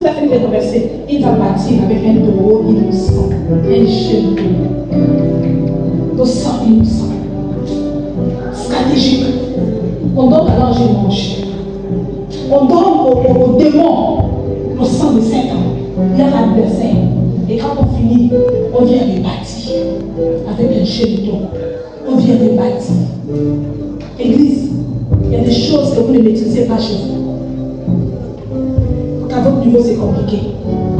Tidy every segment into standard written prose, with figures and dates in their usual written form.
a fait de traverser, il va bâtir avec un taureau innocent, un jeune de sang innocent, stratégique. On donne à l'ange et mange. On donne au démon le sang de Satan, leur adversaire. Et quand on finit, on vient rebâtir avec un jeune taureau. On vient rebâtir. Église, il y a des choses que vous ne maîtrisez pas chez vous. À votre niveau, c'est compliqué.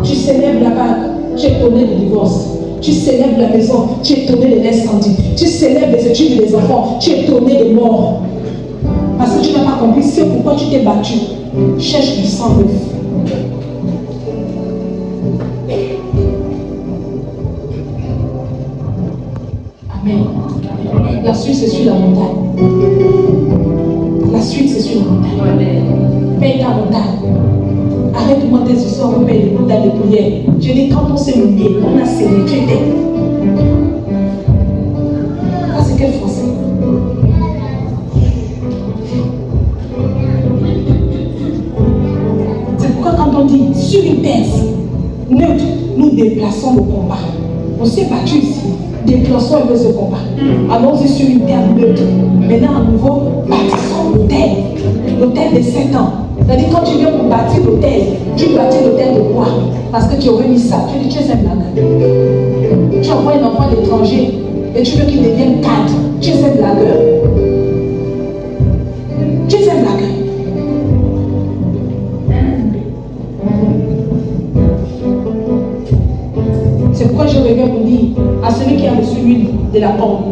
Tu célèbres la bague, tu es étonné du divorce. Tu célèbres la maison, tu es étonné de l'incendie. Tu célèbres les études des enfants, tu es étonné des morts. Parce que tu n'as pas compris c'est pourquoi tu t'es battu. Cherche du sang neuf. Amen. La suite, c'est sur la montagne. La suite, c'est sur la montagne. Paye ta montagne. Arrête de monter ce soir, on paye les montagnes de prière. Je dis, quand on s'est mouillé, on a scellé, tu étais. Ça, c'est quel français? C'est pourquoi quand on dit sur une terre neutre, nous déplaçons le combat. On s'est battu ici. Déplaçons un peu ce combat. Allons-y sur une terre neutre. Maintenant, à nouveau, bâtissons l'autel de 7 ans. C'est-à-dire, quand tu viens pour bâtir l'autel, tu bâtis l'autel de quoi? Parce que tu aurais mis ça. Tu dis, tu es un blagueur. Tu envoies un enfant d'étranger et tu veux qu'il devienne cadre. Tu es un blagueur. Tu es un blagueur. C'est pourquoi je reviens pour dire à celui qui a reçu l'huile de la pompe,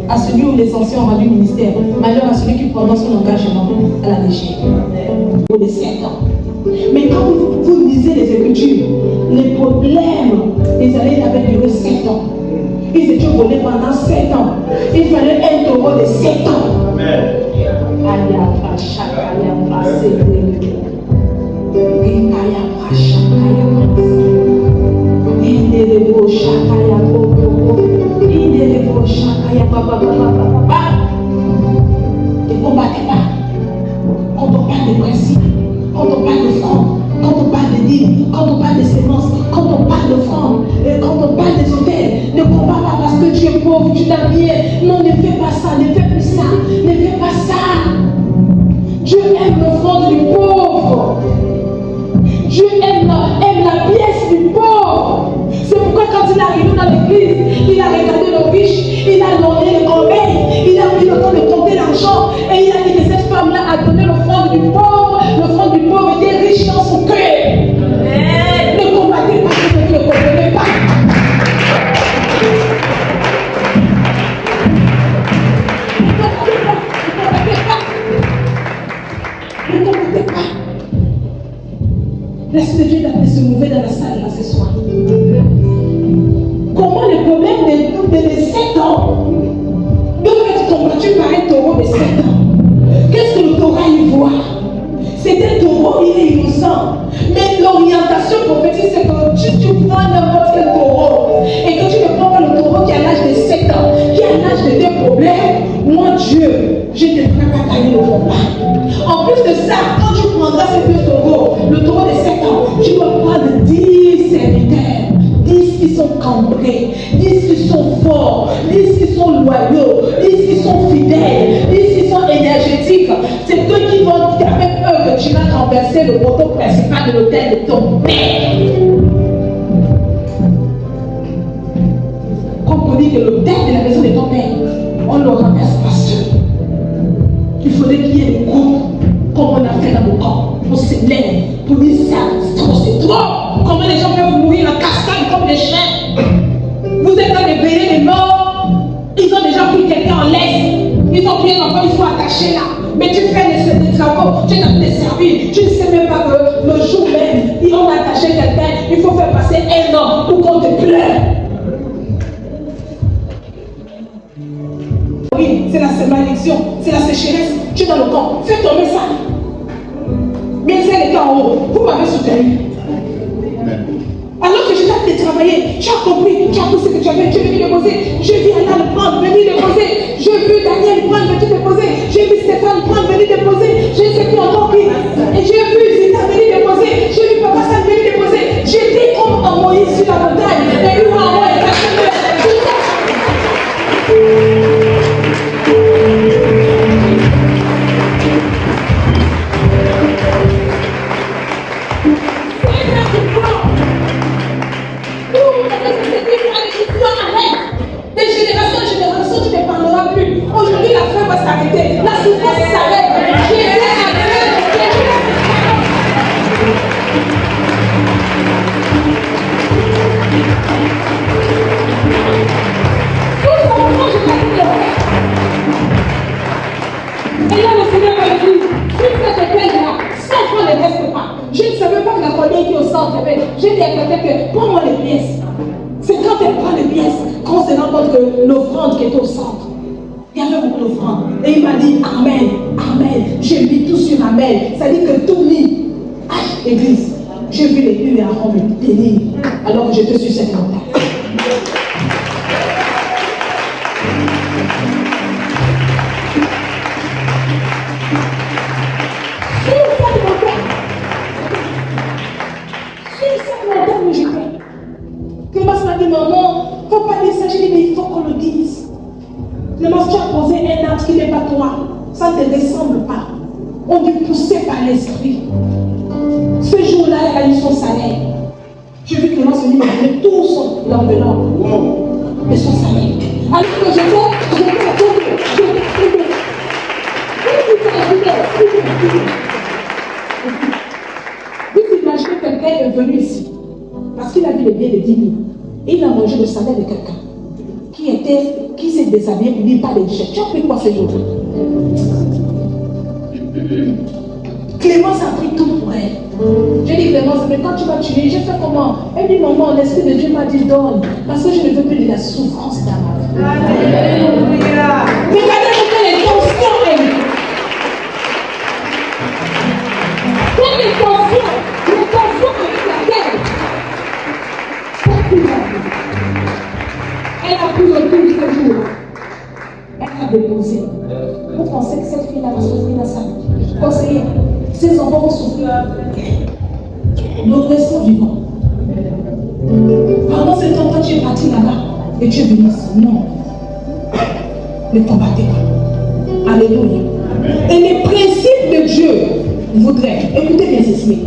à celui où les anciens ont rendu ministère, malheur à celui qui prendra son engagement à la légère. Pour les 7 ans. Mais quand vous lisez les Écritures, les problèmes, ils avaient duré 7 ans. Ils étaient volés pendant 7 ans. Il fallait un taureau de 7 ans. Amen. Ne combattez pas. Quand on parle de principe, quand on parle de franc, quand on parle de dîmes, quand on parle de sémences, quand on parle de franc, quand on parle des hôtels, ne combat pas parce que tu es pauvre, tu t'as bien. Non, ne fais pas ça, ne fais plus ça, ne fais pas ça. Dieu aime l'offrande du pauvre. Dieu aime la pièce du pauvre. C'est pourquoi quand il est arrivé dans l'église, il a regardé le riche, il a donné les corbeilles, il a pris le temps de compter l'argent et il a dit que cette femme-là a donné l'offrande du pauvre. L'offrande du pauvre était riche dans son cœur. Ne combattez pas ce que vous ne comprenez pas. Ne combattez pas. L'Esprit de Dieu d'après se mouver dans la salle là ce soir. Comment les problèmes de 7 ans doivent être combattus par un taureau de 7 ans? Qu'est-ce que le taureau y voit? C'est un taureau, il est innocent. Mais l'orientation prophétique, c'est que tu prends n'importe quel taureau et que tu ne prends pas le taureau qui a l'âge de 7 ans, qui a l'âge de tes problèmes. Moi, Dieu, je ne devrais pas gagner le combat. En plus de ça, quand tu prendras ces deux taureaux, le taureau de 7 ans, tu vas prendre 10 serviteurs, 10 qui sont cambrés, 10 qui sont forts, 10 qui sont loyaux, 10 qui sont fidèles, 10 qui sont énergétiques. C'est eux qui vont, avec eux, que tu vas renverser le poteau principal de l'autel de ton père. Comprenez que l'autel de la maison de ton père, on ne le renverse pas seul. Il faudrait qu'il y ait des groupes, comme on a fait dans le camp. On se lève pour dire ça, c'est trop, c'est trop. Comment les gens peuvent mourir en cascade comme des chiens? Vous êtes dans les veillées des morts. Ils ont déjà pris quelqu'un en laisse. Ils ont pris un enfant, ils sont attachés là. Mais tu fais des travaux, tu es dans tes services. Tu ne sais même pas que le jour même, ils ont attaché quelqu'un. Il faut faire passer 1 an pour qu'on te pleure. Oui, c'est la malédiction, c'est la sécheresse. Tu es dans le camp, fais tomber ça. Mais c'est les en haut, vous m'avez soutenu. Alors que je t'ai travaillé, tu as compris, tu as tout ce que tu avais, tu es venu déposer. J'ai vu Anna le prendre, venir déposer. J'ai vu Daniel prendre, venir déposer. J'ai vu Stéphane prendre, venir déposer. J'ai sais plus encore qui. Et j'ai vu Zita venir déposer. J'ai vu Papa Sam venir déposer. faire du plan. Des générations en génération, tu ne parleras plus. Aujourd'hui, la fin va s'arrêter. La souffrance s'arrête. J'ai fait la fin. Tout simplement, je t'ai dit. Et là, le Seigneur m'a dit, sur cette terre-là, 100 francs ne reste pas. Je ne savais pas que la colère qui est au centre, j'ai dit à quelqu'un que prends-moi les pièces. C'est quand elle prend les pièces qu'on se rend compte que l'offrande qui est au centre, il y avait beaucoup d'offrandes. Et il m'a dit Amen, Amen. J'ai mis tout sur Amen. Ça dit que tout mis. Église, j'ai vu les purs et Aaron me bénir alors que j'étais sur cette montagne. Maman, il ne faut pas dire ça. J'ai dit, mais il faut qu'on le dise. Le monstre a posé un acte qui n'est pas toi. Ça ne te ressemble pas. On dit poussé par l'esprit. Ce jour-là, elle a eu son salaire. J'ai vu que le monstre lui m'a donné tout son l'enveloppe de son salaire. Alors que j'étais vous imaginez quelqu'un est venu ici parce qu'il a vu les biens de 10 000. Il a mangé le salaire de quelqu'un qui s'est déshabillé pour lui pas de déchets. Tu as pris quoi ce jour? Clémence a pris tout pour elle. J'ai dit Clémence, mais quand tu vas tuer, j'ai fait comment? Elle dit maman, l'esprit de Dieu m'a dit donne, parce que je ne veux plus de la souffrance dans ma vie. Alléluia. Regardez que les tensions, elle. Quand les tensions avec la terre. Elle a pris le tout ce jour. Elle a déposé. Vous pensez que cette fille-là va souffrir dans sa vie? Conseiller, ses enfants vont souffrir. Nous restons vivants. Pendant ce temps, toi tu es parti là-bas et tu es venu ici. Non. Ne combattez pas. Alléluia. Et les principes de Dieu voudraient, écoutez bien ceci.